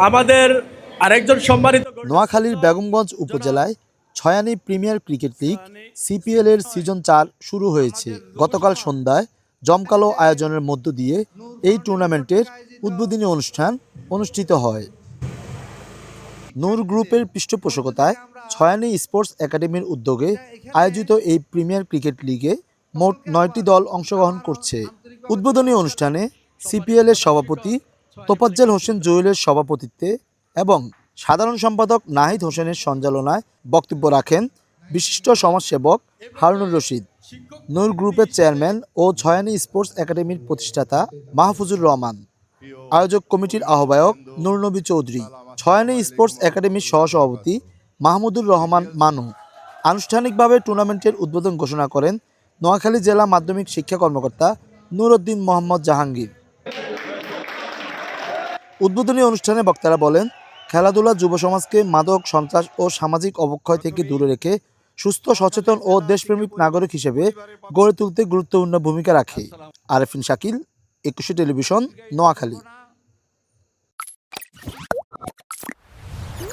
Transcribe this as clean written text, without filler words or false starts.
আমাদের আরেকজন সম্মানিত নোয়াখালীর বেগমগঞ্জ উপজেলায় Chhayani premier cricket league CPL এর সিজন 4 শুরু হয়েছে। গতকাল সন্ধ্যায় জমকালো আয়োজনের মধ্য দিয়ে এই টুর্নামেন্টের উদ্বোধনী অনুষ্ঠান অনুষ্ঠিত হয়। নূর গ্রুপের পৃষ্ঠপোষকতায় ছয়ানী স্পোর্টস একাডেমির উদ্যোগে আয়োজিত এই প্রিমিয়ার ক্রিকেট লিগে মোট 9টি দল অংশগ্রহণ করছে। উদ্বোধনী অনুষ্ঠানে সিপিএল এর সভাপতি তোফাজ্জল হোসেন জুয়েলের সভাপতিত্বে এবং সাধারণ সম্পাদক নাহিদ হোসেনের সঞ্চালনায় বক্তব্য রাখেন বিশিষ্ট সমাজসেবক হারুনুর রশিদ, নূর গ্রুপের চেয়ারম্যান ও ছয়ানী স্পোর্টস একাডেমির প্রতিষ্ঠাতা মাহফুজুর রহমান, আয়োজক কমিটির আহ্বায়ক নুরনবী চৌধুরী, ছয়ানী স্পোর্টস একাডেমির সহসভাপতি মাহমুদুর রহমান মানু। আনুষ্ঠানিকভাবে টুর্নামেন্টের উদ্বোধন ঘোষণা করেন নোয়াখালী জেলা মাধ্যমিক শিক্ষা কর্মকর্তা নুরউদ্দিন মোহাম্মদ জাহাঙ্গীর। উদ্বোধনী অনুষ্ঠানে বক্তারা বলেন, খেলাধুলা যুব সমাজকে মাদক, সন্ত্রাস ও সামাজিক অবক্ষয় থেকে দূরে রেখে সুস্থ, সচেতন ও দেশপ্রেমিক নাগরিক হিসেবে গড়ে তুলতে গুরুত্বপূর্ণ ভূমিকা রাখে। আরেফিন শাকিল, 21 টেলিভিশন, নোয়াখালী।